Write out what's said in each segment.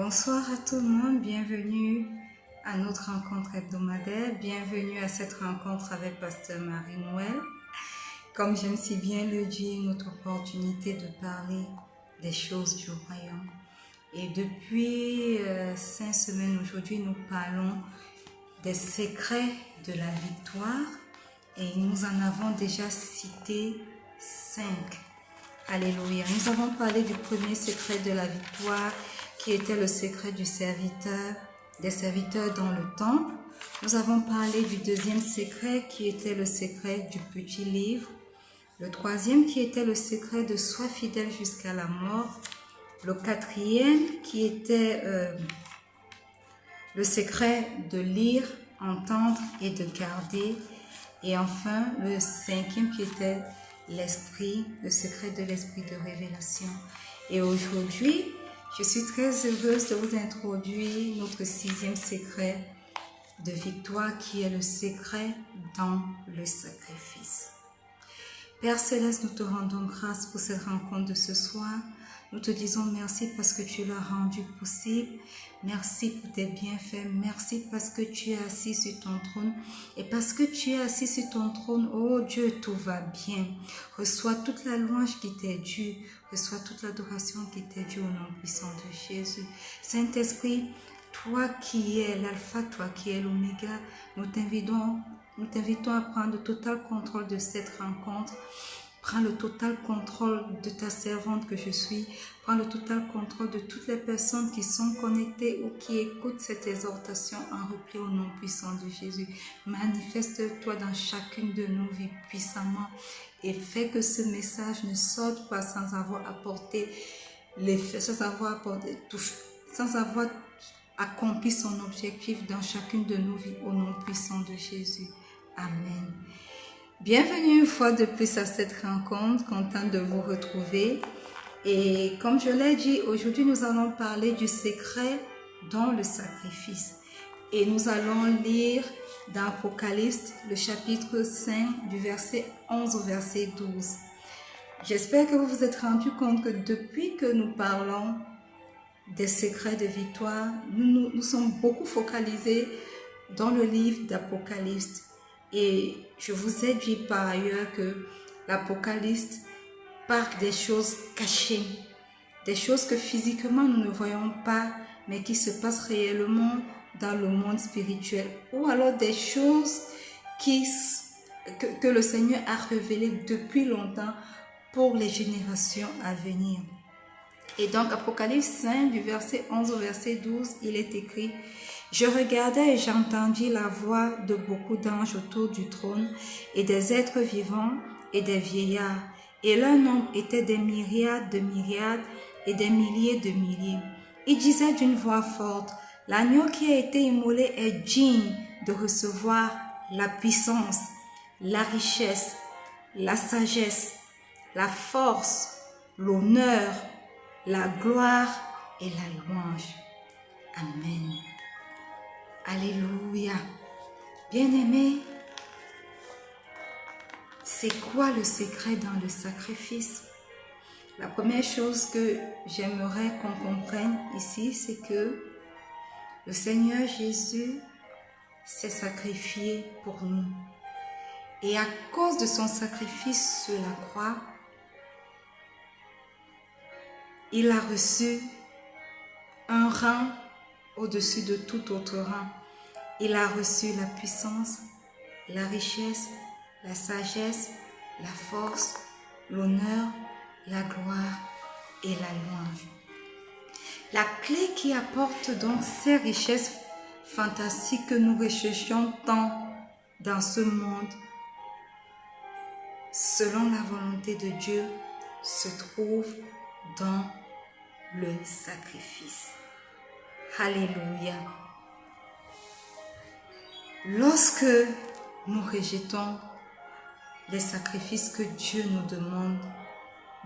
Bonsoir à tout le monde, bienvenue à notre rencontre hebdomadaire, bienvenue à cette rencontre avec Pasteur Marie-Noël. Comme j'aime si bien le dire, notre opportunité de parler des choses du royaume. Et depuis 5 semaines aujourd'hui, nous parlons des secrets de la victoire et nous en avons déjà cité 5. Alléluia. Nous avons parlé du premier secret de la victoire qui était le secret du serviteur, des serviteurs dans le temple. Nous avons parlé du deuxième secret qui était le secret du petit livre. Le troisième qui était le secret de sois fidèle jusqu'à la mort. Le quatrième qui était le secret de lire, entendre et de garder. Et enfin, le cinquième qui était l'esprit, le secret de l'esprit de révélation. Et aujourd'hui, je suis très heureuse de vous introduire notre 6e secret de victoire qui est le secret dans le sacrifice. Père Céleste, nous te rendons grâce pour cette rencontre de ce soir. Nous te disons merci parce que tu l'as rendu possible. Merci pour tes bienfaits. Merci parce que tu es assis sur ton trône. Et parce que tu es assis sur ton trône, oh Dieu, tout va bien. Reçois toute la louange qui t'est due. Reçois toute l'adoration qui t'est due au nom puissant de Jésus. Saint-Esprit, toi qui es l'alpha, toi qui es l'oméga, nous t'invitons à prendre le total contrôle de cette rencontre. Prends le total contrôle de ta servante que je suis. Prends le total contrôle de toutes les personnes qui sont connectées ou qui écoutent cette exhortation en repli au nom puissant de Jésus. Manifeste-toi dans chacune de nos vies puissamment et fais que ce message ne sorte pas sans avoir apporté l'effet, sans avoir accompli son objectif dans chacune de nos vies au nom puissant de Jésus. Amen. Bienvenue une fois de plus à cette rencontre, contente de vous retrouver. Et comme je l'ai dit, aujourd'hui nous allons parler du secret dans le sacrifice. Et nous allons lire dans Apocalypse le chapitre 5 du verset 11 au verset 12. J'espère que vous vous êtes rendu compte que depuis que nous parlons des secrets de victoire, nous sommes beaucoup focalisés dans le livre d'Apocalypse. Et je vous ai dit par ailleurs que l'Apocalypse parle des choses cachées, des choses que physiquement nous ne voyons pas, mais qui se passent réellement dans le monde spirituel, ou alors des choses que le Seigneur a révélées depuis longtemps pour les générations à venir. Et donc, Apocalypse 5, du verset 11 au verset 12, il est écrit « Je regardais et j'entendis la voix de beaucoup d'anges autour du trône et des êtres vivants et des vieillards. Et leur nombre était des myriades de myriades et des milliers de milliers. Ils disaient d'une voix forte « L'agneau qui a été immolé est digne de recevoir la puissance, la richesse, la sagesse, la force, l'honneur, la gloire et la louange. Amen. » Alléluia. Bien-aimés, c'est quoi le secret dans le sacrifice? La première chose que j'aimerais qu'on comprenne ici, c'est que le Seigneur Jésus s'est sacrifié pour nous. Et à cause de son sacrifice sur la croix, il a reçu un rang au-dessus de tout autre rang. Il a reçu la puissance, la richesse, la sagesse, la force, l'honneur, la gloire et la louange. La clé qui apporte donc ces richesses fantastiques que nous recherchons tant dans ce monde, selon la volonté de Dieu, se trouve dans le sacrifice. Alléluia. Lorsque nous rejetons les sacrifices que Dieu nous demande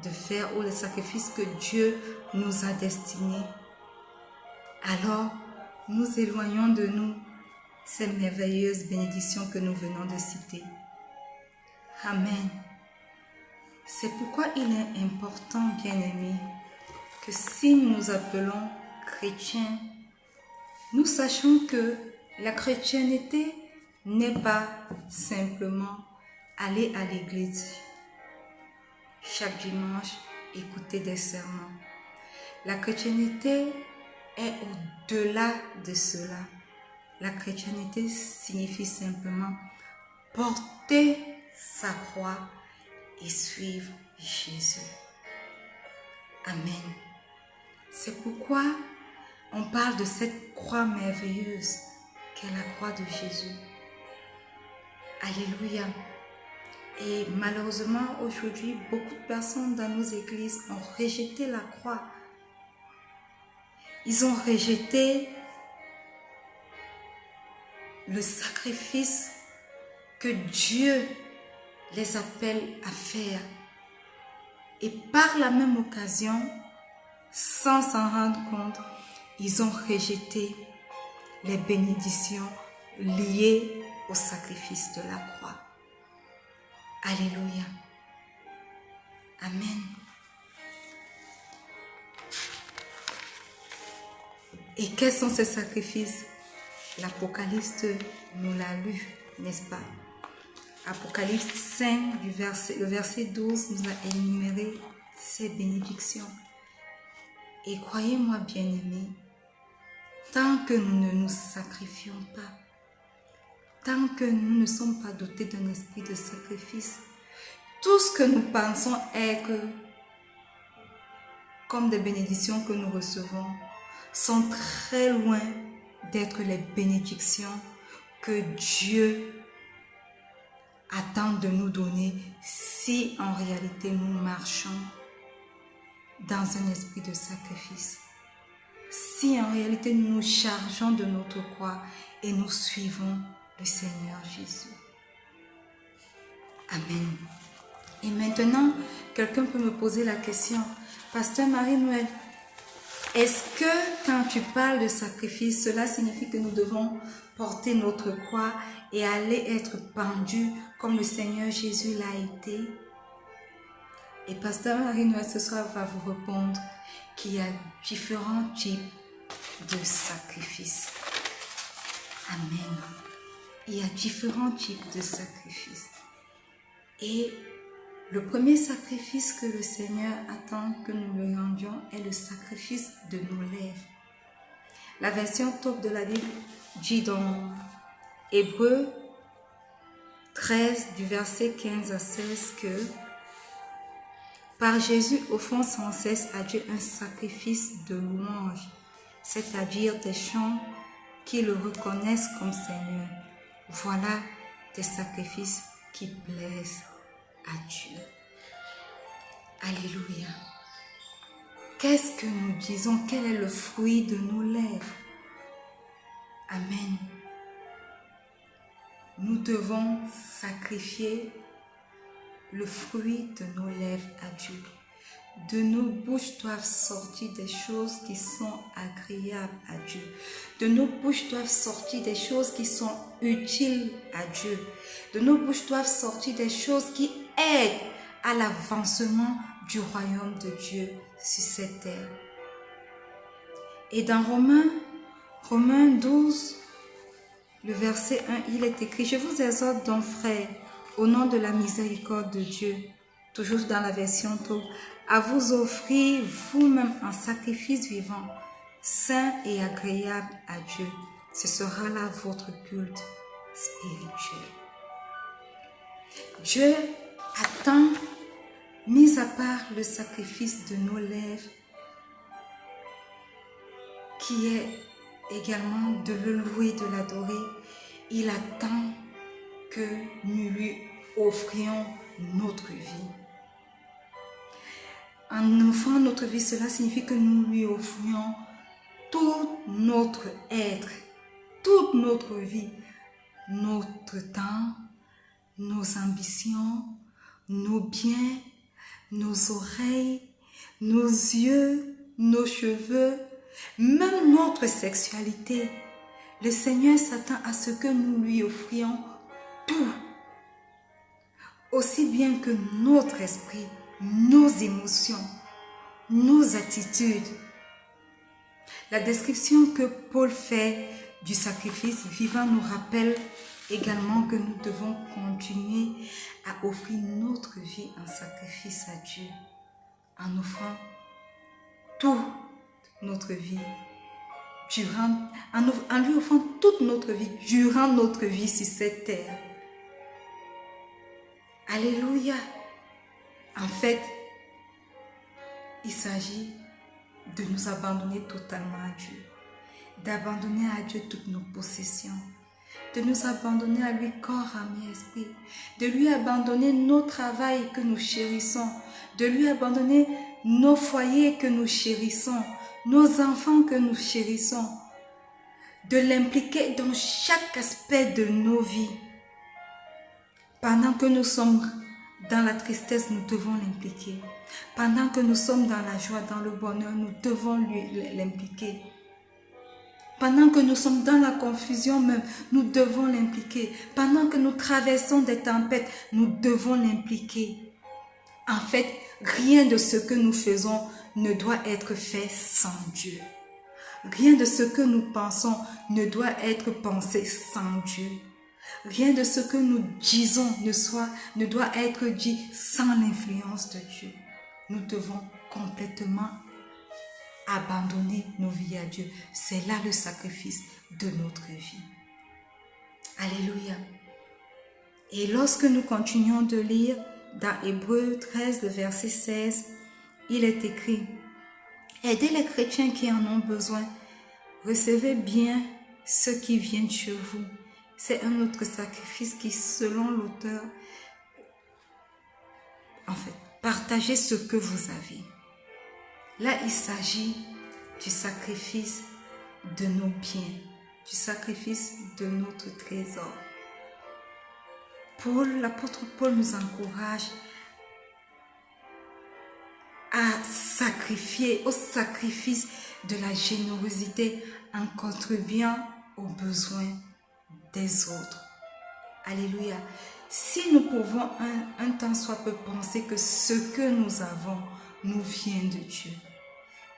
de faire ou les sacrifices que Dieu nous a destinés, alors nous éloignons de nous ces merveilleuses bénédictions que nous venons de citer. Amen. C'est pourquoi il est important, bien-aimés, que si nous nous appelons chrétiens, nous sachons que la chrétienté n'est pas simplement aller à l'église chaque dimanche, écouter des sermons. La chrétienté est au-delà de cela. La chrétienté signifie simplement porter sa croix et suivre Jésus. Amen. C'est pourquoi on parle de cette croix merveilleuse qu'est la croix de Jésus. Alléluia. Et malheureusement, aujourd'hui, beaucoup de personnes dans nos églises ont rejeté la croix. Ils ont rejeté le sacrifice que Dieu les appelle à faire. Et par la même occasion, sans s'en rendre compte, ils ont rejeté les bénédictions liées au sacrifice de la croix. Alléluia. Amen. Et quels sont ces sacrifices? L'Apocalypse nous l'a lu, n'est-ce pas? Apocalypse 5, le verset 12 nous a énuméré ces bénédictions. Et croyez-moi, bien-aimés, tant que nous ne nous sacrifions pas, tant que nous ne sommes pas dotés d'un esprit de sacrifice, tout ce que nous pensons être comme des bénédictions que nous recevons sont très loin d'être les bénédictions que Dieu attend de nous donner si en réalité nous marchons dans un esprit de sacrifice. Si en réalité nous nous chargeons de notre croix et nous suivons le Seigneur Jésus. Amen. Et maintenant, quelqu'un peut me poser la question, Pasteur Marie-Noël, est-ce que quand tu parles de sacrifice, cela signifie que nous devons porter notre croix et aller être pendus comme le Seigneur Jésus l'a été? Et Pasteur Marie-Noël ce soir va vous répondre qu'il y a différents types de sacrifices. Amen. Il y a différents types de sacrifices. Et le premier sacrifice que le Seigneur attend que nous lui rendions est le sacrifice de nos lèvres. La version top de la Bible dit dans Hébreux 13 du verset 15 à 16 que par Jésus offrons sans cesse à Dieu un sacrifice de louange, c'est-à-dire des chants qui le reconnaissent comme Seigneur. Voilà des sacrifices qui plaisent à Dieu. Alléluia. Qu'est-ce que nous disons? Quel est le fruit de nos lèvres? Amen. Nous devons sacrifier le fruit de nos lèvres à Dieu. De nos bouches doivent sortir des choses qui sont agréables à Dieu. De nos bouches doivent sortir des choses qui sont utiles à Dieu. De nos bouches doivent sortir des choses qui aident à l'avancement du royaume de Dieu sur cette terre. Et dans Romains 12, le verset 1, il est écrit: je vous exhorte donc, frères, au nom de la miséricorde de Dieu, toujours dans la version Tau, à vous offrir vous-même un sacrifice vivant, saint et agréable à Dieu. Ce sera là votre culte spirituel. Dieu attend, mis à part le sacrifice de nos lèvres, qui est également de le louer, de l'adorer. Il attend que nous lui offrions notre vie. En offrant notre vie, cela signifie que nous lui offrions tout notre être, toute notre vie, notre temps, nos ambitions, nos biens, nos oreilles, nos yeux, nos cheveux, même notre sexualité. Le Seigneur s'attend à ce que nous lui offrions tout, aussi bien que notre esprit, nos émotions, nos attitudes. La description que Paul fait du sacrifice vivant nous rappelle également que nous devons continuer à offrir notre vie en sacrifice à Dieu, en offrant toute notre vie, en lui offrant toute notre vie, durant notre vie sur cette terre. Alléluia. En fait, il s'agit de nous abandonner totalement à Dieu, d'abandonner à Dieu toutes nos possessions, de nous abandonner à lui corps, âme et esprit, de lui abandonner nos travails que nous chérissons, de lui abandonner nos foyers que nous chérissons, nos enfants que nous chérissons, de l'impliquer dans chaque aspect de nos vies. Pendant que nous sommes dans la tristesse, nous devons l'impliquer. Pendant que nous sommes dans la joie, dans le bonheur, nous devons l'impliquer. Pendant que nous sommes dans la confusion même, nous devons l'impliquer. Pendant que nous traversons des tempêtes, nous devons l'impliquer. En fait, rien de ce que nous faisons ne doit être fait sans Dieu. Rien de ce que nous pensons ne doit être pensé sans Dieu. Rien de ce que nous disons ne doit être dit sans l'influence de Dieu. Nous devons complètement abandonner nos vies à Dieu. C'est là le sacrifice de notre vie. Alléluia. Et lorsque nous continuons de lire dans Hébreux 13, le verset 16, il est écrit: aidez les chrétiens qui en ont besoin. Recevez bien ceux qui viennent chez vous. C'est un autre sacrifice qui, selon l'auteur, partagez ce que vous avez. Là, il s'agit du sacrifice de nos biens, du sacrifice de notre trésor. L'apôtre Paul nous encourage à sacrifier, au sacrifice de la générosité en contribuant aux besoins des autres. Alléluia. Si nous pouvons un temps soit peu penser que ce que nous avons nous vient de Dieu,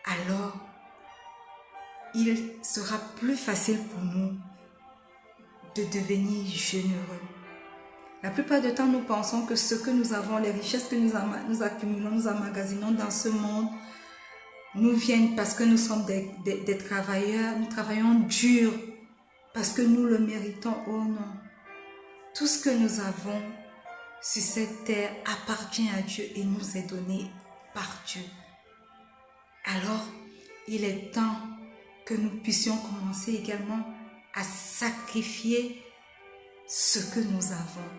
alors il sera plus facile pour nous de devenir généreux. La plupart du temps, nous pensons que ce que nous avons, les richesses que nous accumulons, nous emmagasinons dans ce monde, nous viennent parce que nous sommes des travailleurs, nous travaillons dur, parce que nous le méritons. Oh non. Tout ce que nous avons sur cette terre appartient à Dieu et nous est donné par Dieu. Alors, il est temps que nous puissions commencer également à sacrifier ce que nous avons,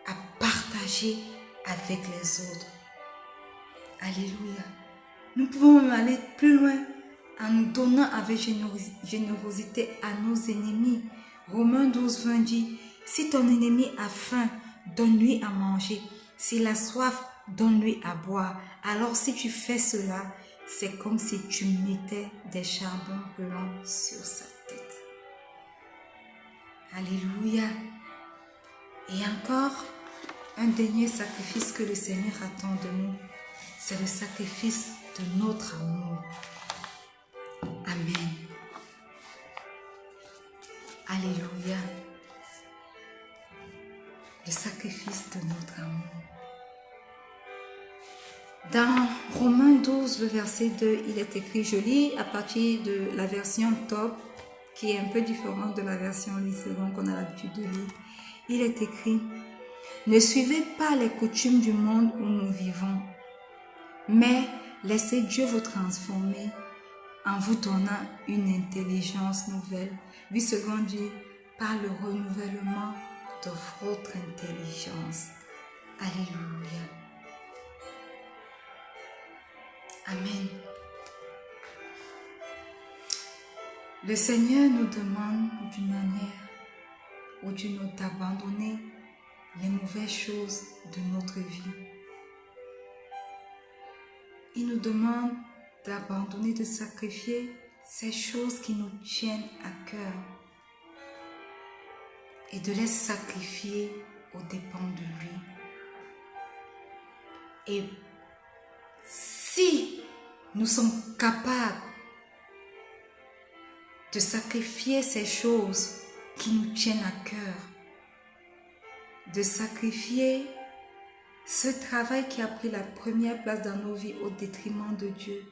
à partager avec les autres. Alléluia. Nous pouvons même aller plus loin en nous donnant avec générosité à nos ennemis. Romains 12, 20 dit: si ton ennemi a faim, donne-lui à manger. S'il a soif, donne-lui à boire. Alors si tu fais cela, c'est comme si tu mettais des charbons brûlants sur sa tête. Alléluia. Et encore, un dernier sacrifice que le Seigneur attend de nous, c'est le sacrifice de notre amour. Amen. Alléluia. Le sacrifice de notre amour. Dans Romains 12, le verset 2, il est écrit, je lis à partir de la version top, qui est un peu différente de la version Liseron qu'on a l'habitude de lire. Il est écrit: ne suivez pas les coutumes du monde où nous vivons, mais laissez Dieu vous transformer en vous donnant une intelligence nouvelle. 8 secondes dit: par le renouvellement de votre intelligence. Alléluia. Amen. Le Seigneur nous demande d'une manière ou d'une autre d'abandonner les mauvaises choses de notre vie. Il nous demande d'abandonner, de sacrifier ces choses qui nous tiennent à cœur et de les sacrifier aux dépens de lui. Et si nous sommes capables de sacrifier ces choses qui nous tiennent à cœur, de sacrifier ce travail qui a pris la première place dans nos vies au détriment de Dieu,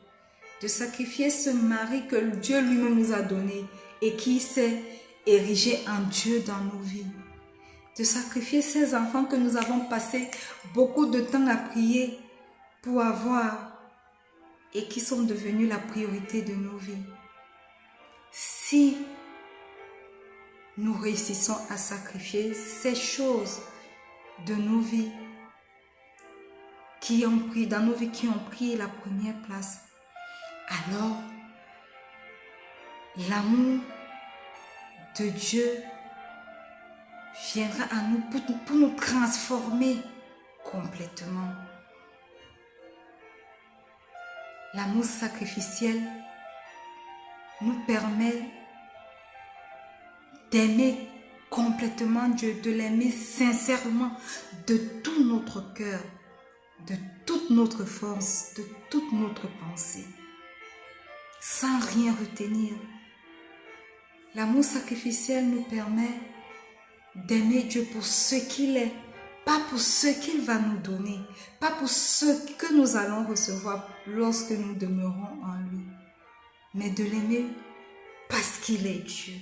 de sacrifier ce mari que Dieu lui-même nous a donné et qui s'est érigé en Dieu dans nos vies, de sacrifier ces enfants que nous avons passé beaucoup de temps à prier pour avoir et qui sont devenus la priorité de nos vies. Si nous réussissons à sacrifier ces choses de nos vies qui ont pris la première place, alors l'amour de Dieu viendra à nous pour nous transformer complètement. L'amour sacrificiel nous permet d'aimer complètement Dieu, de l'aimer sincèrement, de tout notre cœur, de toute notre force, de toute notre pensée, sans rien retenir. L'amour sacrificiel nous permet d'aimer Dieu pour ce qu'il est, pas pour ce qu'il va nous donner, pas pour ce que nous allons recevoir lorsque nous demeurons en lui, mais de l'aimer parce qu'il est Dieu,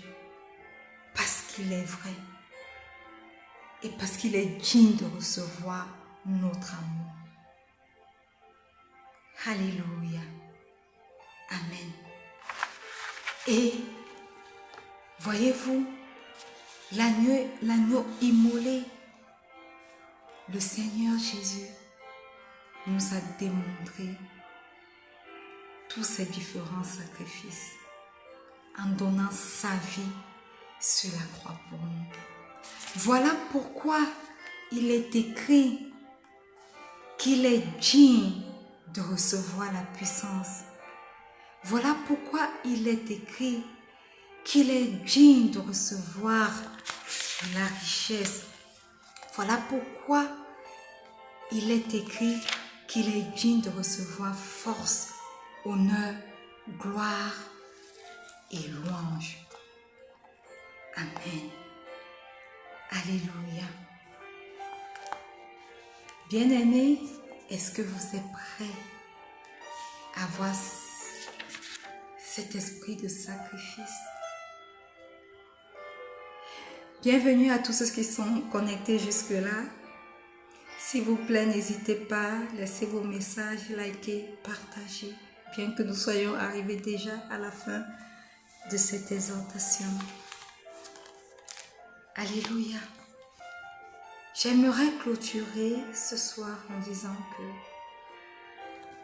parce qu'il est vrai et parce qu'il est digne de recevoir notre amour. Alléluia. Amen. Et voyez-vous, l'agneau immolé, le Seigneur Jésus nous a démontré tous ces différents sacrifices en donnant sa vie sur la croix pour nous. Voilà pourquoi il est écrit qu'il est digne de recevoir la puissance. Voilà pourquoi il est écrit qu'il est digne de recevoir la richesse. Voilà pourquoi il est écrit qu'il est digne de recevoir force, honneur, gloire et louange. Amen. Alléluia. Bien-aimés, est-ce que vous êtes prêts à avoir cet esprit de sacrifice? Bienvenue à tous ceux qui sont connectés jusque-là. S'il vous plaît, n'hésitez pas, laissez vos messages, likez, partagez, bien que nous soyons arrivés déjà à la fin de cette exhortation. Alléluia. J'aimerais clôturer ce soir en disant que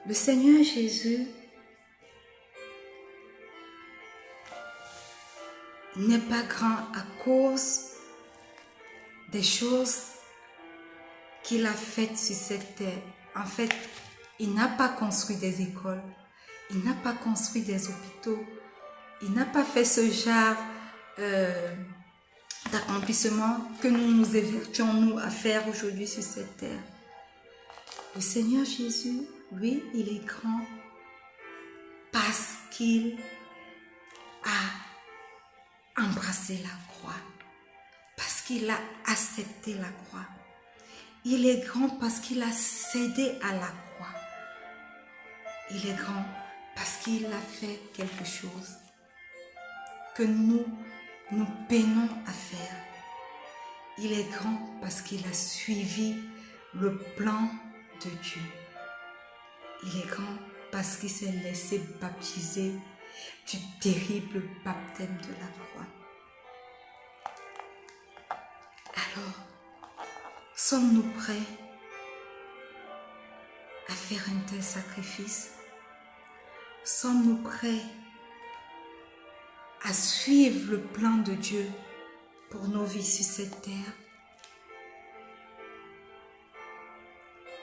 le Seigneur Jésus n'est pas grand à cause des choses qu'il a faites sur cette terre. En fait, il n'a pas construit des écoles, il n'a pas construit des hôpitaux, il n'a pas fait ce genre d'accomplissement que nous nous évertuons nous à faire aujourd'hui sur cette terre. Le Seigneur Jésus, lui, il est grand parce qu'il a embrassé la croix, parce qu'il a accepté la croix. Il est grand parce qu'il a cédé à la croix. Il est grand parce qu'il a fait quelque chose que nous peinons à faire. Il est grand parce qu'il a suivi le plan de Dieu. Il est grand parce qu'il s'est laissé baptiser du terrible baptême de la croix. Alors, sommes-nous prêts à faire un tel sacrifice? Sommes-nous prêts à suivre le plan de Dieu pour nos vies sur cette terre?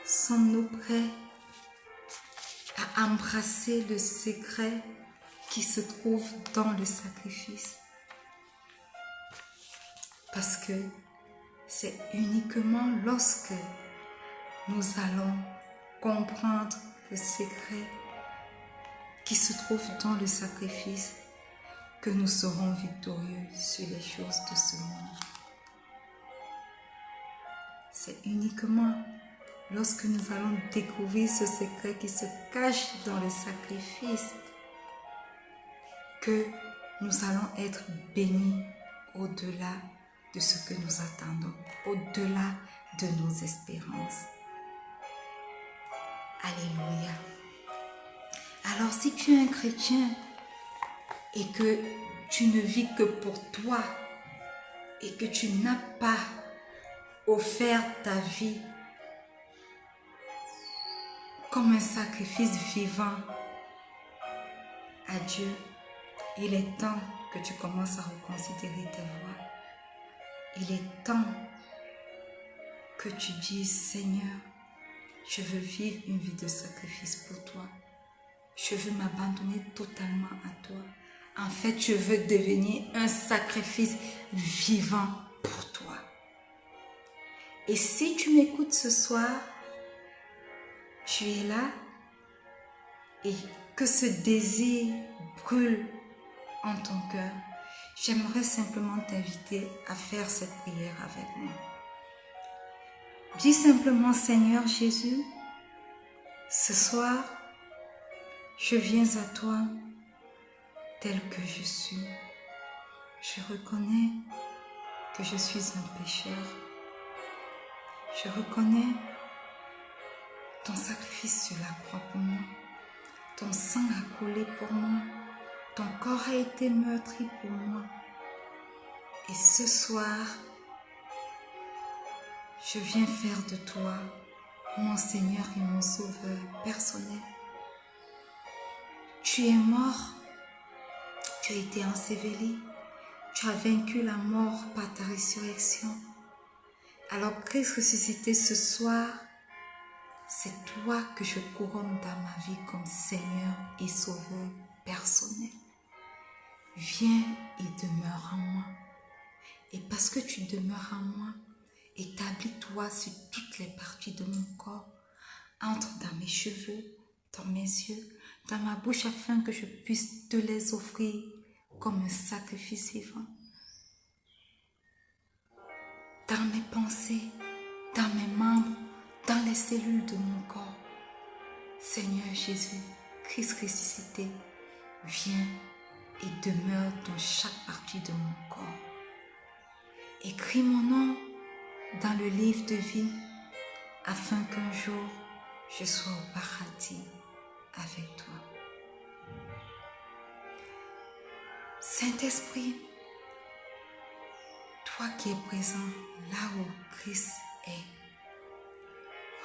Sommes-nous prêts à embrasser le secret qui se trouve dans le sacrifice? Parce que c'est uniquement lorsque nous allons comprendre le secret qui se trouve dans le sacrifice que nous serons victorieux sur les choses de ce monde. C'est uniquement lorsque nous allons découvrir ce secret qui se cache dans le sacrifice que nous allons être bénis au-delà de ce que nous attendons, au-delà de nos espérances. Alléluia. Alors si tu es un chrétien et que tu ne vis que pour toi et que tu n'as pas offert ta vie comme un sacrifice vivant à Dieu, il est temps que tu commences à reconsidérer tes voies. Il est temps que tu dises, Seigneur, je veux vivre une vie de sacrifice pour toi. Je veux m'abandonner totalement à toi. En fait, je veux devenir un sacrifice vivant pour toi. Et si tu m'écoutes ce soir, tu es là et que ce désir brûle en ton cœur, j'aimerais simplement t'inviter à faire cette prière avec moi. Dis simplement, Seigneur Jésus, ce soir, je viens à toi tel que je suis. Je reconnais que je suis un pécheur. Je reconnais ton sacrifice sur la croix pour moi. Ton sang a coulé pour moi. Ton corps a été meurtri pour moi. Et ce soir, je viens faire de toi mon Seigneur et mon Sauveur personnel. Tu es mort, tu as été enseveli, tu as vaincu la mort par ta résurrection. Alors Christ ressuscité ce soir, c'est toi que je couronne dans ma vie comme Seigneur et Sauveur personnel. Viens et demeure en moi. Et parce que tu demeures en moi, établis-toi sur toutes les parties de mon corps. Entre dans mes cheveux, dans mes yeux, dans ma bouche afin que je puisse te les offrir comme un sacrifice vivant. Dans mes pensées, dans mes membres, dans les cellules de mon corps. Seigneur Jésus, Christ ressuscité, viens et demeure dans chaque partie de mon corps. Écris mon nom dans le livre de vie afin qu'un jour je sois au paradis avec toi. Saint-Esprit, toi qui es présent là où Christ est,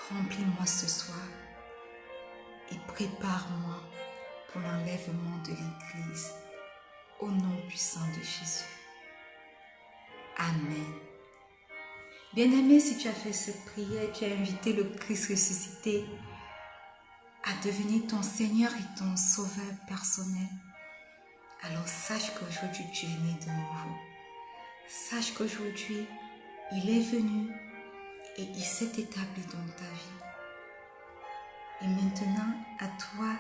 remplis-moi ce soir et prépare-moi pour l'enlèvement de l'Église au nom puissant de Jésus. Amen. Bien-aimé, si tu as fait cette prière, tu as invité le Christ ressuscité à devenir ton Seigneur et ton Sauveur personnel. Alors sache qu'aujourd'hui tu es né de nouveau. Sache qu'aujourd'hui il est venu et il s'est établi dans ta vie. Et maintenant, à toi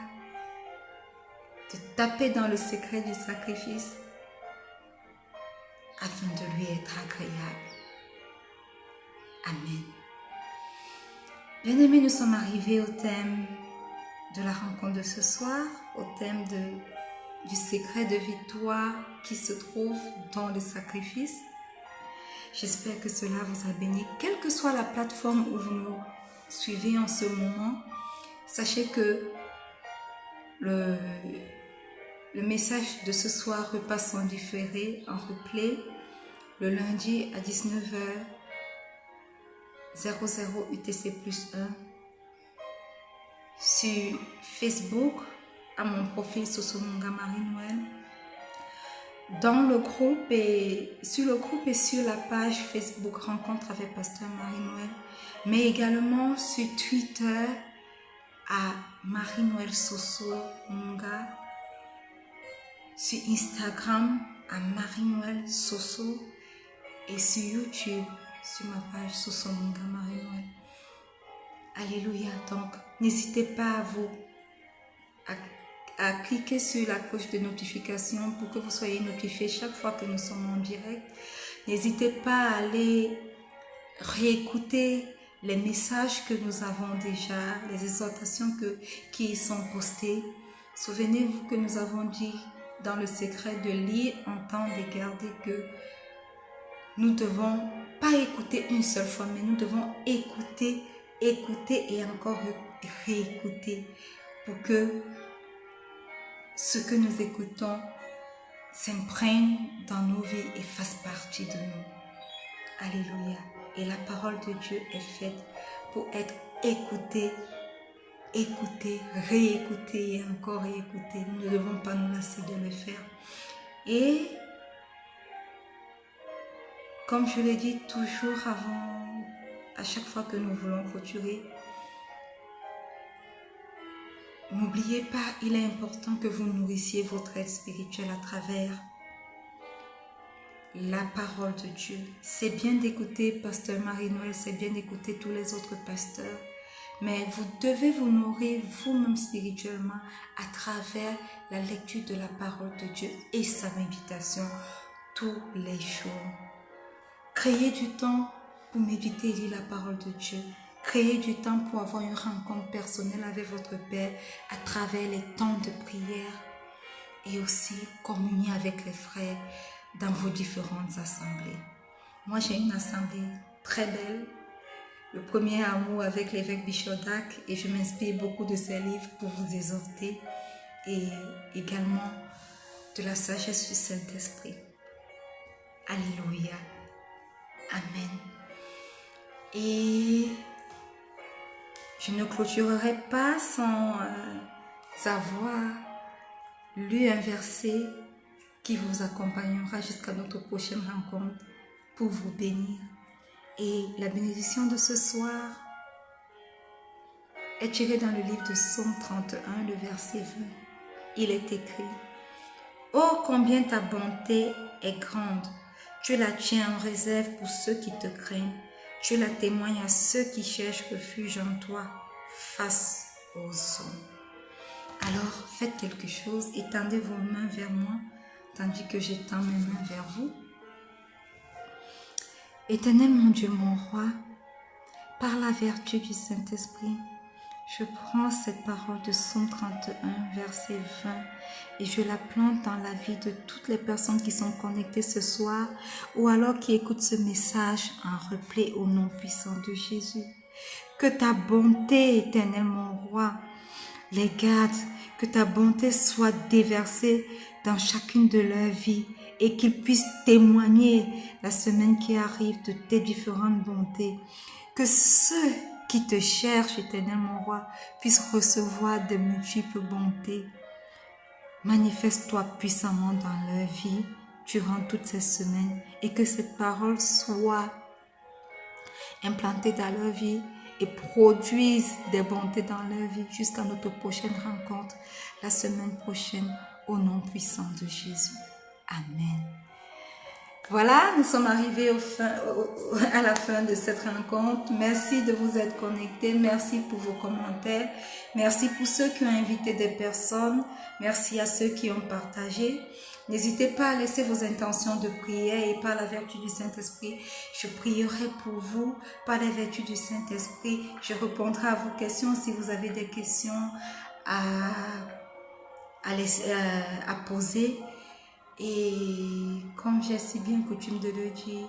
de taper dans le secret du sacrifice afin de lui être agréable. Amen. Bien-aimés, nous sommes arrivés au thème de la rencontre de ce soir, au thème du secret de victoire qui se trouve dans le sacrifice. J'espère que cela vous a béni. Quelle que soit la plateforme où vous nous suivez en ce moment, sachez que le message de ce soir repasse en différé, en replay, le lundi à 19h00 UTC+1 sur Facebook à mon profil Sosomunga Marie-Noël, dans le groupe et sur la page Facebook Rencontre avec Pasteur Marie-Noël, mais également sur Twitter à Marie-Noël Soso Munga, sur Instagram à Marie-Noël Soso et sur YouTube sur ma page Soso Munga Marie-Noël. Alléluia. Donc, n'hésitez pas à cliquer sur la cloche de notification pour que vous soyez notifiés chaque fois que nous sommes en direct. N'hésitez pas à aller réécouter les messages que nous avons déjà, les exhortations qui y sont postées. Souvenez-vous que nous avons dit dans le secret de lire, entendre et garder que nous devons pas écouter une seule fois, mais nous devons écouter et encore réécouter pour que ce que nous écoutons s'imprègne dans nos vies et fasse partie de nous. Alléluia. Et la parole de Dieu est faite pour être écoutée, réécoutée et encore réécoutée. Nous ne devons pas nous lasser de le faire. Et comme je l'ai dit toujours avant, à chaque fois que nous voulons clôturer, n'oubliez pas, il est important que vous nourrissiez votre être spirituel à travers la parole de Dieu. C'est bien d'écouter Pasteur Marie-Noël, c'est bien d'écouter tous les autres pasteurs, mais vous devez vous nourrir vous-même spirituellement à travers la lecture de la parole de Dieu et sa méditation tous les jours. Créez du temps pour méditer et lire la parole de Dieu. Créez du temps pour avoir une rencontre personnelle avec votre Père à travers les temps de prière et aussi communier avec les frères dans vos différentes assemblées. Moi, j'ai une assemblée très belle, le premier amour avec l'évêque Bichodac, et je m'inspire beaucoup de ses livres pour vous exhorter et également de la sagesse du Saint-Esprit. Alléluia. Amen. Et je ne clôturerai pas sans avoir lu un verset qui vous accompagnera jusqu'à notre prochaine rencontre pour vous bénir. Et la bénédiction de ce soir est tirée dans le livre de Psaume 31, le verset 20. Il est écrit: « Oh, combien ta bonté est grande! Tu la tiens en réserve pour ceux qui te craignent. Tu la témoignes à ceux qui cherchent refuge en toi face aux hommes. » Alors, faites quelque chose, étendez vos mains vers moi, tandis que j'étends mes mains vers vous. Éternel mon Dieu, mon roi, par la vertu du Saint-Esprit, je prends cette parole de Psaume 31, verset 20, et je la plante dans la vie de toutes les personnes qui sont connectées ce soir, ou alors qui écoutent ce message en replay au nom puissant de Jésus. Que ta bonté, éternel mon roi, les garde, que ta bonté soit déversée dans chacune de leurs vies et qu'ils puissent témoigner la semaine qui arrive de tes différentes bontés. Que ceux qui te cherchent, éternel mon roi, puissent recevoir de multiples bontés. Manifeste-toi puissamment dans leur vie durant toutes ces semaines et que cette parole soit implantée dans leur vie et produisent des bontés dans leur vie jusqu'à notre prochaine rencontre la semaine prochaine au nom puissant de Jésus. Amen. Voilà, nous sommes arrivés à la fin de cette rencontre. Merci de vous être connectés. Merci pour vos commentaires. Merci pour ceux qui ont invité des personnes. Merci à ceux qui ont partagé. N'hésitez pas à laisser vos intentions de prière et par la vertu du Saint-Esprit, je prierai pour vous. Par la vertu du Saint-Esprit, je répondrai à vos questions si vous avez des questions à poser. Et comme j'ai si bien coutume de le dire,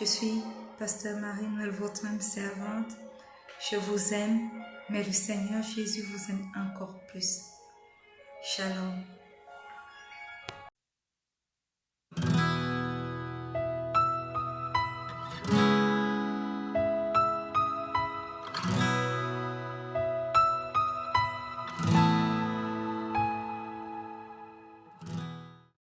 je suis Pasteur Marie-Noël, votre âme servante. Je vous aime, mais le Seigneur Jésus vous aime encore plus. Shalom.